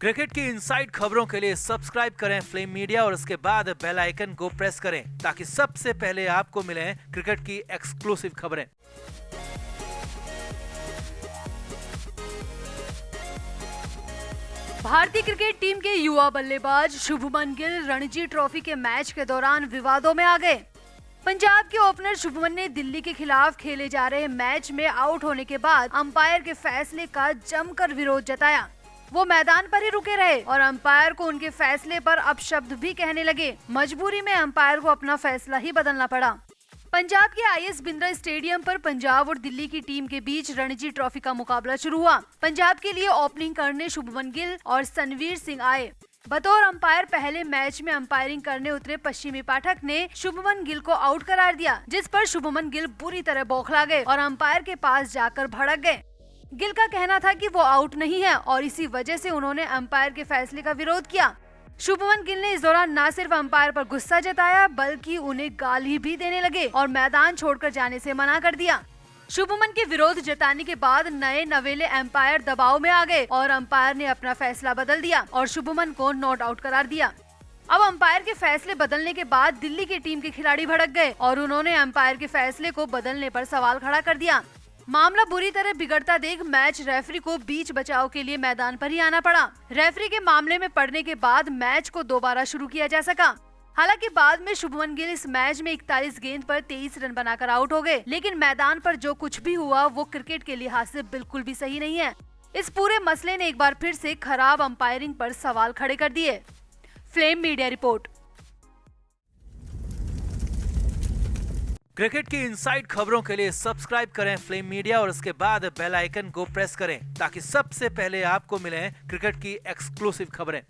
Cricket की inside खबरों के लिए सब्सक्राइब करें फ्लेम मीडिया और उसके बाद बेल आइकन को प्रेस करें ताकि सबसे पहले आपको मिले क्रिकेट की एक्सक्लूसिव खबरें। भारतीय क्रिकेट टीम के युवा बल्लेबाज शुभमन गिल रणजी ट्रॉफी के मैच के दौरान विवादों में आ गए। पंजाब के ओपनर शुभमन ने दिल्ली के खिलाफ खेले जा रहे मैच में आउट होने के बाद अंपायर के फैसले का जमकर विरोध जताया। वो मैदान पर ही रुके रहे और अंपायर को उनके फैसले पर अपशब्द भी कहने लगे। मजबूरी में अंपायर को अपना फैसला ही बदलना पड़ा। पंजाब के आईएस बिंद्रा स्टेडियम पर पंजाब और दिल्ली की टीम के बीच रणजी ट्रॉफी का मुकाबला शुरू हुआ। पंजाब के लिए ओपनिंग करने शुभमन गिल और सनवीर सिंह आए। बतौर अंपायर पहले मैच में अंपायरिंग करने उतरे पश्चिमी पाठक ने शुभमन गिल को आउट करार दिया, जिस पर शुभमन गिल बुरी तरह बौखला गए और अंपायर के पास जाकर भड़क गए। गिल का कहना था कि वो आउट नहीं है और इसी वजह से उन्होंने अंपायर के फैसले का विरोध किया। शुभमन गिल ने इस दौरान न सिर्फ अंपायर पर गुस्सा जताया बल्कि उन्हें गाली भी देने लगे और मैदान छोड़कर जाने से मना कर दिया। शुभमन के विरोध जताने के बाद नए नवेले अंपायर दबाव में आ गए और अंपायर ने अपना फैसला बदल दिया और शुभमन को नॉट आउट करार दिया। अब अंपायर के फैसले बदलने के बाद दिल्ली की टीम के खिलाड़ी भड़क गए और उन्होंने अंपायर के फैसले को बदलने पर सवाल खड़ा कर दिया। मामला बुरी तरह बिगड़ता देख मैच रेफरी को बीच बचाव के लिए मैदान पर ही आना पड़ा। रेफरी के मामले में पड़ने के बाद मैच को दोबारा शुरू किया जा सका। हालांकि बाद में शुभमन गिल इस मैच में 41 गेंद पर 23 रन बनाकर आउट हो गए, लेकिन मैदान पर जो कुछ भी हुआ वो क्रिकेट के लिहाज से बिल्कुल भी सही नहीं है। इस पूरे मसले ने एक बार फिर से खराब अंपायरिंग पर सवाल खड़े कर दिए। Flame media report. क्रिकेट की इनसाइड खबरों के लिए सब्सक्राइब करें फ्लेम मीडिया और उसके बाद बेल आइकन को प्रेस करें ताकि सबसे पहले आपको मिले क्रिकेट की एक्सक्लूसिव खबरें।